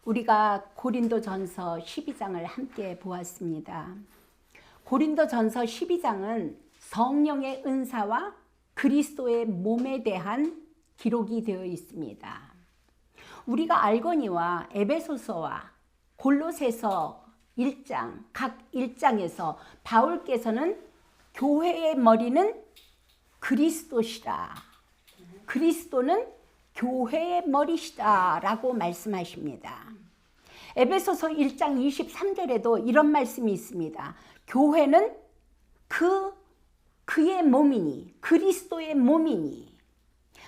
우리가 고린도전서 12장을 함께 보았습니다. 고린도전서 12장은 성령의 은사와 그리스도의 몸에 대한 기록이 되어 있습니다. 우리가 알거니와 에베소서와 골로새서 1장, 각 1장에서 바울께서는 교회의 머리는 그리스도시라, 그리스도는 교회의 머리시다 라고 말씀하십니다. 에베소서 1장 23절에도 이런 말씀이 있습니다. 교회는 그의 몸이니, 그리스도의 몸이니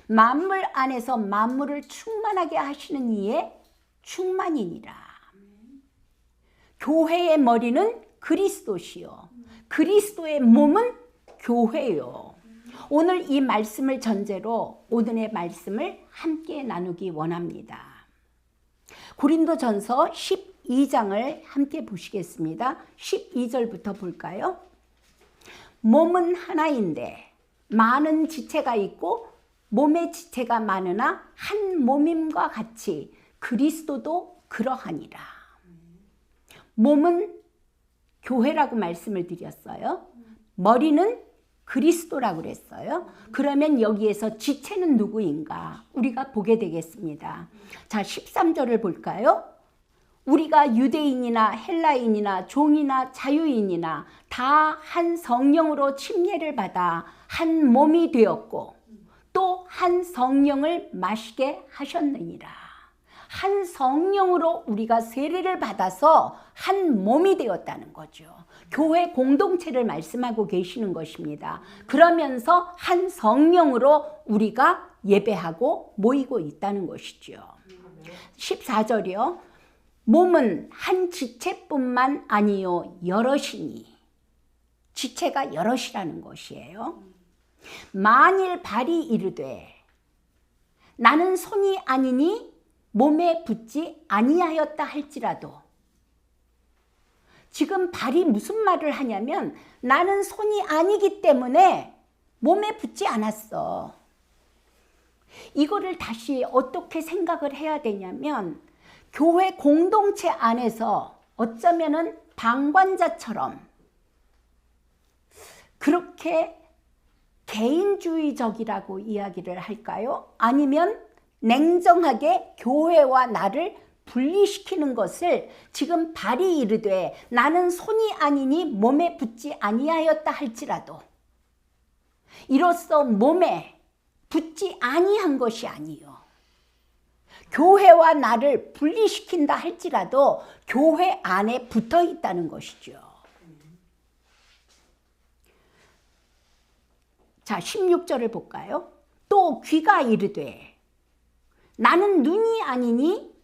만물 안에서 만물을 충만하게 하시는 이의 충만이니라. 교회의 머리는 그리스도시요, 그리스도의 몸은 교회요. 오늘 이 말씀을 전제로 오늘의 말씀을 함께 나누기 원합니다. 고린도전서 12장을 함께 보시겠습니다. 12절부터 볼까요? 몸은 하나인데 많은 지체가 있고 몸의 지체가 많으나 한 몸임과 같이 그리스도도 그러하니라. 몸은 교회라고 말씀을 드렸어요. 머리는 그리스도라고 그랬어요. 그러면 여기에서 지체는 누구인가 우리가 보게 되겠습니다. 자, 13절을 볼까요? 우리가 유대인이나 헬라인이나 종이나 자유인이나 다 한 성령으로 침례를 받아 한 몸이 되었고 또 한 성령을 마시게 하셨느니라. 한 성령으로 우리가 세례를 받아서 한 몸이 되었다는 거죠. 교회 공동체를 말씀하고 계시는 것입니다. 그러면서 한 성령으로 우리가 예배하고 모이고 있다는 것이죠. 14절이요. 몸은 한 지체뿐만 아니요 여럿이니. 지체가 여럿이라는 것이에요. 만일 발이 이르되 나는 손이 아니니 몸에 붙지 아니하였다 할지라도, 지금 발이 무슨 말을 하냐면 나는 손이 아니기 때문에 몸에 붙지 않았어. 이거를 다시 어떻게 생각을 해야 되냐면 교회 공동체 안에서 어쩌면은 방관자처럼 그렇게 개인주의적이라고 이야기를 할까요? 아니면 냉정하게 교회와 나를 분리시키는 것을 지금 발이 이르되 나는 손이 아니니 몸에 붙지 아니하였다 할지라도, 이로써 몸에 붙지 아니한 것이 아니요, 교회와 나를 분리시킨다 할지라도 교회 안에 붙어 있다는 것이죠. 자, 16절을 볼까요? 또 귀가 이르되 나는 눈이 아니니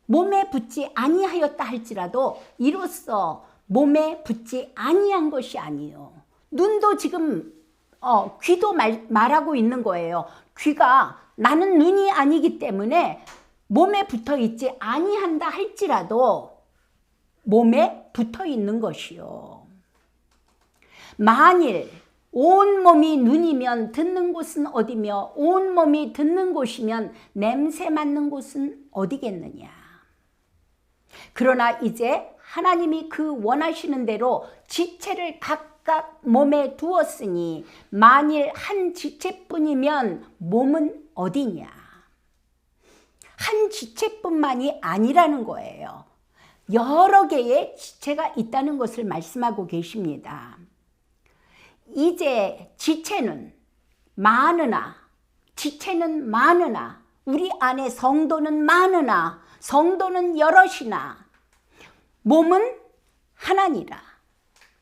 몸에 붙지 아니하였다 할지라도 이로써 몸에 붙지 아니한 것이 아니요. 눈도 지금 귀도 말하고 있는 거예요. 귀가 나는 눈이 아니기 때문에 몸에 붙어 있지 아니한다 할지라도 몸에 붙어 있는 것이요. 만일 온 몸이 눈이면 듣는 곳은 어디며 온 몸이 듣는 곳이면 냄새 맡는 곳은 어디겠느냐. 그러나 이제 하나님이 그 원하시는 대로 지체를 각각 몸에 두었으니 만일 한 지체뿐이면 몸은 어디냐. 한 지체뿐만이 아니라는 거예요. 여러 개의 지체가 있다는 것을 말씀하고 계십니다. 이제 지체는 많으나 우리 안에 성도는 많으나 성도는 여럿이나 몸은 하나니라.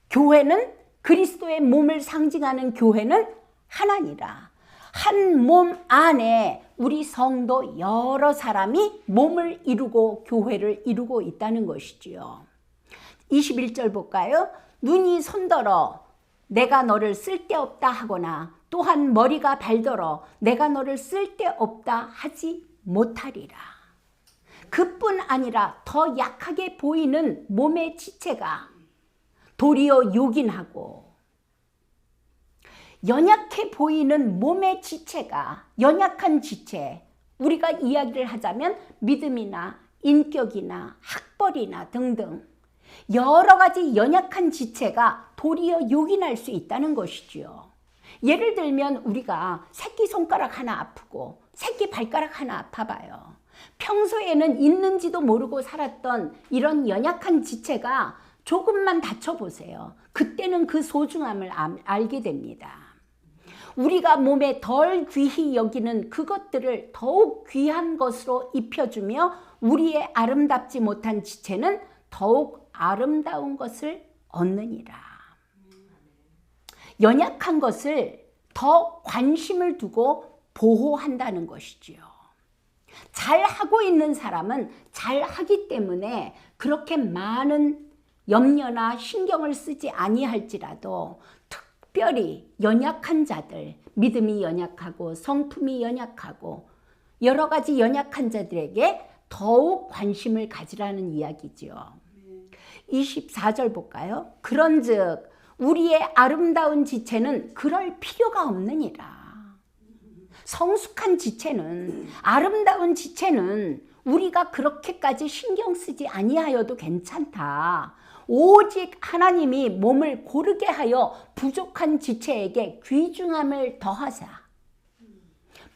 교회는 그리스도의 몸을 상징하는 교회는 하나니라. 한 몸 안에 우리 성도 여러 사람이 몸을 이루고 교회를 이루고 있다는 것이지요. 21절 볼까요? 눈이 손더러 내가 너를 쓸데없다 하거나 또한 머리가 발더러 내가 너를 쓸데없다 하지 못하리라. 그뿐 아니라 더 약하게 보이는 몸의 지체가 도리어 요긴하고 연약해 보이는 몸의 지체가, 연약한 지체, 우리가 이야기를 하자면 믿음이나 인격이나 학벌이나 등등 여러 가지 연약한 지체가 도리어 요긴할 수 있다는 것이지요. 예를 들면 우리가 새끼손가락 하나 아프고 새끼발가락 하나 아파봐요. 평소에는 있는지도 모르고 살았던 이런 연약한 지체가 조금만 다쳐보세요. 그때는 그 소중함을 알게 됩니다. 우리가 몸에 덜 귀히 여기는 그것들을 더욱 귀한 것으로 입혀주며 우리의 아름답지 못한 지체는 더욱 아름다운 것을 얻느니라. 연약한 것을 더 관심을 두고 보호한다는 것이지요. 잘하고 있는 사람은 잘하기 때문에 그렇게 많은 염려나 신경을 쓰지 아니할지라도 특별히 연약한 자들, 믿음이 연약하고 성품이 연약하고 여러 가지 연약한 자들에게 더욱 관심을 가지라는 이야기지요. 24절 볼까요? 그런즉 우리의 아름다운 지체는 그럴 필요가 없느니라. 성숙한 지체는, 아름다운 지체는 우리가 그렇게까지 신경 쓰지 아니하여도 괜찮다. 오직 하나님이 몸을 고르게 하여 부족한 지체에게 귀중함을 더하사.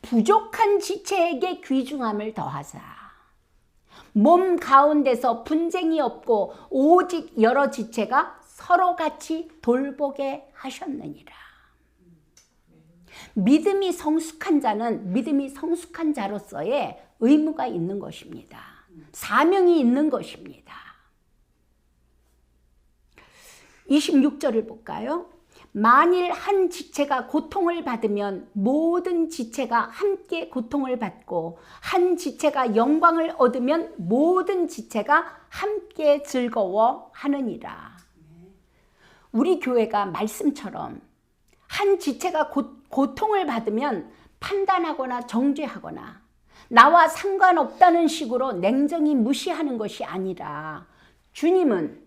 부족한 지체에게 귀중함을 더하사. 몸 가운데서 분쟁이 없고 오직 여러 지체가 서로 같이 돌보게 하셨느니라. 믿음이 성숙한 자는 믿음이 성숙한 자로서의 의무가 있는 것입니다. 사명이 있는 것입니다. 26절을 볼까요? 만일 한 지체가 고통을 받으면 모든 지체가 함께 고통을 받고 한 지체가 영광을 얻으면 모든 지체가 함께 즐거워하느니라. 우리 교회가 말씀처럼 한 지체가 고통을 받으면 판단하거나 정죄하거나 나와 상관없다는 식으로 냉정히 무시하는 것이 아니라 주님은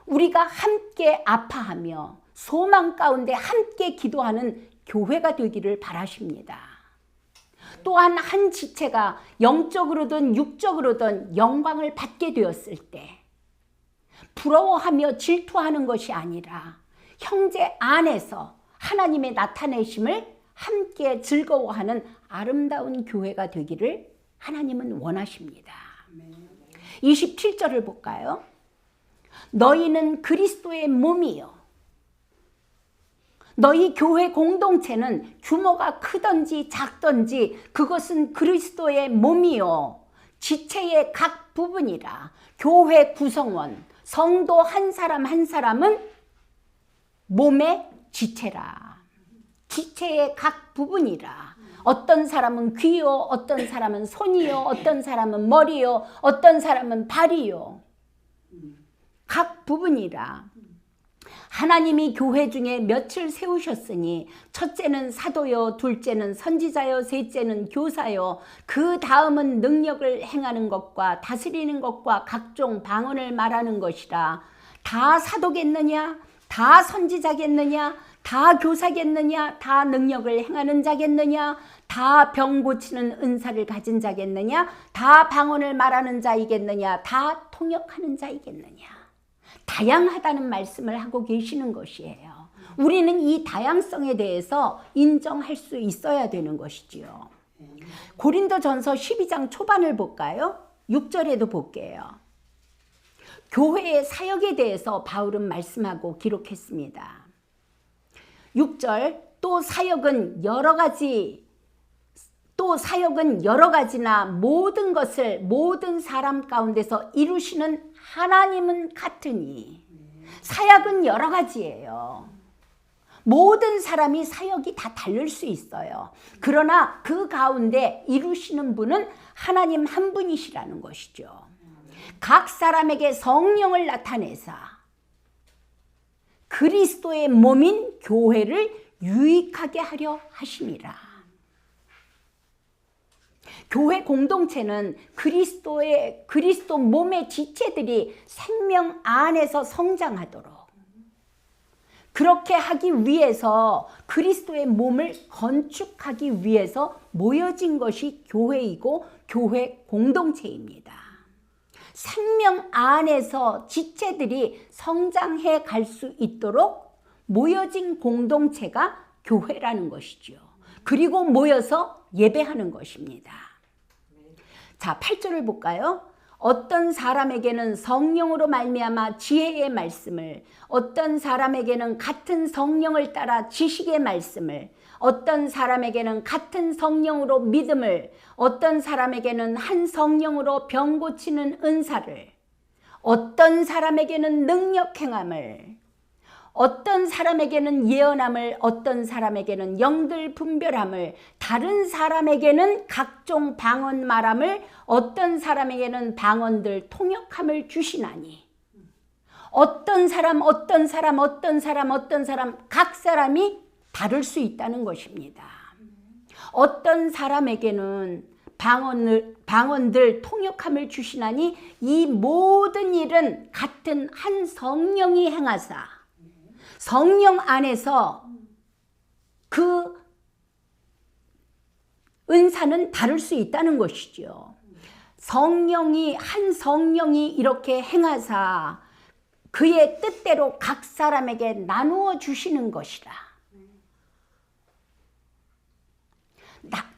우리가 함께 아파하며 소망 가운데 함께 기도하는 교회가 되기를 바라십니다. 또한 한 지체가 영적으로든 육적으로든 영광을 받게 되었을 때 부러워하며 질투하는 것이 아니라 형제 안에서 하나님의 나타내심을 함께 즐거워하는 아름다운 교회가 되기를 하나님은 원하십니다. 27절을 볼까요? 너희는 그리스도의 몸이요. 너희 교회 공동체는 규모가 크든지 작든지 그것은 그리스도의 몸이요. 지체의 각 부분이라. 교회 구성원, 성도 한 사람 한 사람은 몸의 지체라. 지체의 각 부분이라. 어떤 사람은 귀요, 어떤 사람은 손이요, 어떤 사람은 머리요, 어떤 사람은 발이요. 각 부분이라. 하나님이 교회 중에 며칠 세우셨으니 첫째는 사도요, 둘째는 선지자요, 셋째는 교사요, 그 다음은 능력을 행하는 것과 다스리는 것과 각종 방언을 말하는 것이라. 다 사도겠느냐? 다 선지자겠느냐? 다 교사겠느냐? 다 능력을 행하는 자겠느냐? 다 병 고치는 은사를 가진 자겠느냐? 다 방언을 말하는 자이겠느냐? 다 통역하는 자이겠느냐? 다양하다는 말씀을 하고 계시는 것이에요. 우리는 이 다양성에 대해서 인정할 수 있어야 되는 것이지요. 고린도전서 12장 초반을 볼까요? 6절에도 볼게요. 교회의 사역에 대해서 바울은 말씀하고 기록했습니다. 6절, 또 사역은 여러 가지나 모든 것을 모든 사람 가운데서 이루시는 하나님은 같으니. 사역은 여러 가지예요. 모든 사람이 사역이 다 다를 수 있어요. 그러나 그 가운데 이루시는 분은 하나님 한 분이시라는 것이죠. 각 사람에게 성령을 나타내사 그리스도의 몸인 교회를 유익하게 하려 하심이라. 교회 공동체는 그리스도 몸의 지체들이 생명 안에서 성장하도록 그렇게 하기 위해서 그리스도의 몸을 건축하기 위해서 모여진 것이 교회이고 교회 공동체입니다. 생명 안에서 지체들이 성장해 갈 수 있도록 모여진 공동체가 교회라는 것이죠. 그리고 모여서 예배하는 것입니다. 자, 8절을 볼까요? 어떤 사람에게는 성령으로 말미암아 지혜의 말씀을, 어떤 사람에게는 같은 성령을 따라 지식의 말씀을, 어떤 사람에게는 같은 성령으로 믿음을, 어떤 사람에게는 한 성령으로 병 고치는 은사를, 어떤 사람에게는 능력 행함을, 어떤 사람에게는 예언함을, 어떤 사람에게는 영들 분별함을, 다른 사람에게는 각종 방언 말함을, 어떤 사람에게는 방언들 통역함을 주시나니. 어떤 사람 각 사람이 다를 수 있다는 것입니다. 어떤 사람에게는 방언들 통역함을 주시나니 이 모든 일은 같은 한 성령이 행하사 성령 안에서 그 은사는 다를 수 있다는 것이죠. 한 성령이 이렇게 행하사 그의 뜻대로 각 사람에게 나누어 주시는 것이라.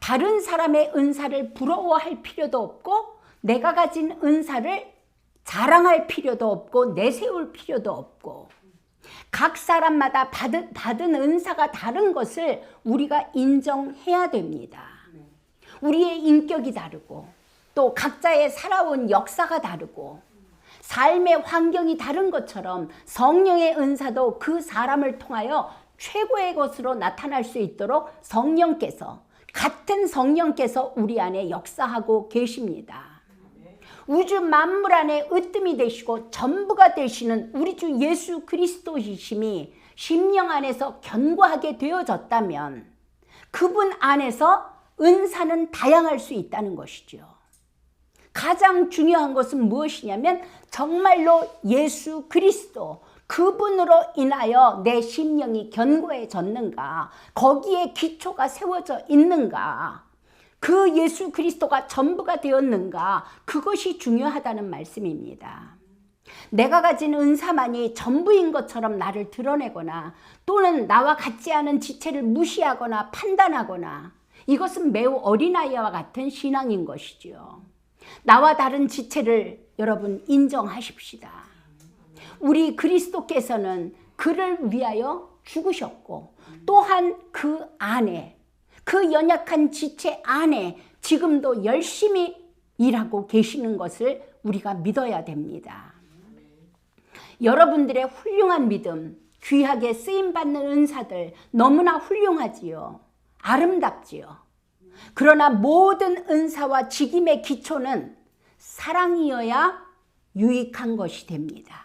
다른 사람의 은사를 부러워할 필요도 없고 내가 가진 은사를 자랑할 필요도 없고 내세울 필요도 없고 각 사람마다 받은 은사가 다른 것을 우리가 인정해야 됩니다. 우리의 인격이 다르고 또 각자의 살아온 역사가 다르고 삶의 환경이 다른 것처럼 성령의 은사도 그 사람을 통하여 최고의 것으로 나타날 수 있도록 같은 성령께서 우리 안에 역사하고 계십니다. 우주 만물 안에 으뜸이 되시고 전부가 되시는 우리 주 예수 그리스도이심이 심령 안에서 견고하게 되어졌다면 그분 안에서 은사는 다양할 수 있다는 것이죠. 가장 중요한 것은 무엇이냐면 정말로 예수 그리스도 그분으로 인하여 내 심령이 견고해졌는가, 거기에 기초가 세워져 있는가, 그 예수 그리스도가 전부가 되었는가, 그것이 중요하다는 말씀입니다. 내가 가진 은사만이 전부인 것처럼 나를 드러내거나 또는 나와 같지 않은 지체를 무시하거나 판단하거나 이것은 매우 어린아이와 같은 신앙인 것이지요. 나와 다른 지체를 여러분 인정하십시다. 우리 그리스도께서는 그를 위하여 죽으셨고 또한 그 안에 그 연약한 지체 안에 지금도 열심히 일하고 계시는 것을 우리가 믿어야 됩니다. 여러분들의 훌륭한 믿음, 귀하게 쓰임받는 은사들 너무나 훌륭하지요. 아름답지요. 그러나 모든 은사와 직임의 기초는 사랑이어야 유익한 것이 됩니다.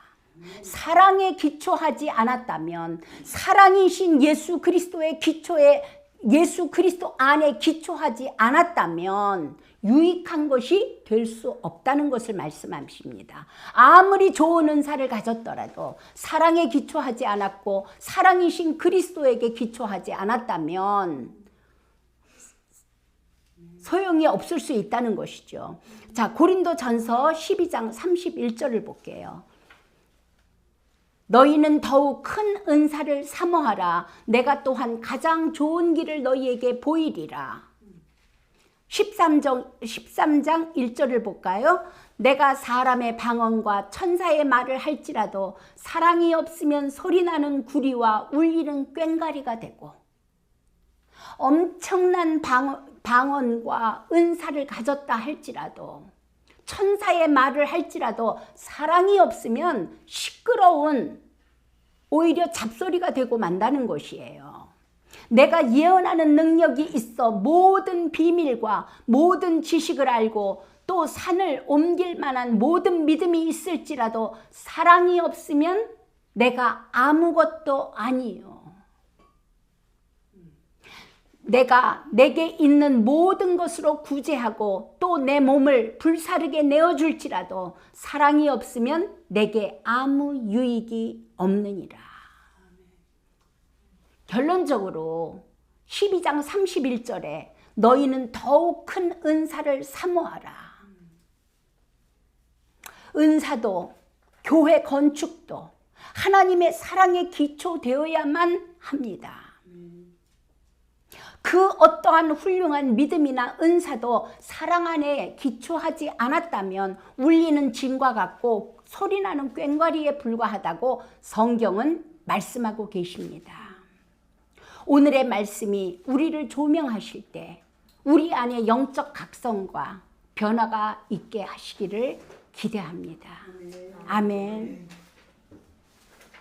사랑에 기초하지 않았다면, 사랑이신 예수 그리스도의 기초에, 예수 그리스도 안에 기초하지 않았다면 유익한 것이 될 수 없다는 것을 말씀하십니다. 아무리 좋은 은사를 가졌더라도 사랑에 기초하지 않았고 사랑이신 그리스도에게 기초하지 않았다면 소용이 없을 수 있다는 것이죠. 자, 고린도전서 12장 31절을 볼게요. 너희는 더욱 큰 은사를 사모하라. 내가 또한 가장 좋은 길을 너희에게 보이리라. 13장 1절을 볼까요? 내가 사람의 방언과 천사의 말을 할지라도 사랑이 없으면 소리나는 구리와 울리는 꽹과리가 되고, 엄청난 방언과 은사를 가졌다 할지라도, 천사의 말을 할지라도 사랑이 없으면 시끄러운 오히려 잡소리가 되고 만다는 것이에요. 내가 예언하는 능력이 있어 모든 비밀과 모든 지식을 알고 또 산을 옮길 만한 모든 믿음이 있을지라도 사랑이 없으면 내가 아무것도 아니요. 내가 내게 있는 모든 것으로 구제하고 또 내 몸을 불사르게 내어줄지라도 사랑이 없으면 내게 아무 유익이 없느니라. 결론적으로 12장 31절에 너희는 더욱 큰 은사를 사모하라. 은사도 교회 건축도 하나님의 사랑에 기초되어야만 합니다. 그 어떠한 훌륭한 믿음이나 은사도 사랑 안에 기초하지 않았다면 울리는 징과 같고 소리나는 꽹과리에 불과하다고 성경은 말씀하고 계십니다. 오늘의 말씀이 우리를 조명하실 때 우리 안에 영적 각성과 변화가 있게 하시기를 기대합니다. 아멘.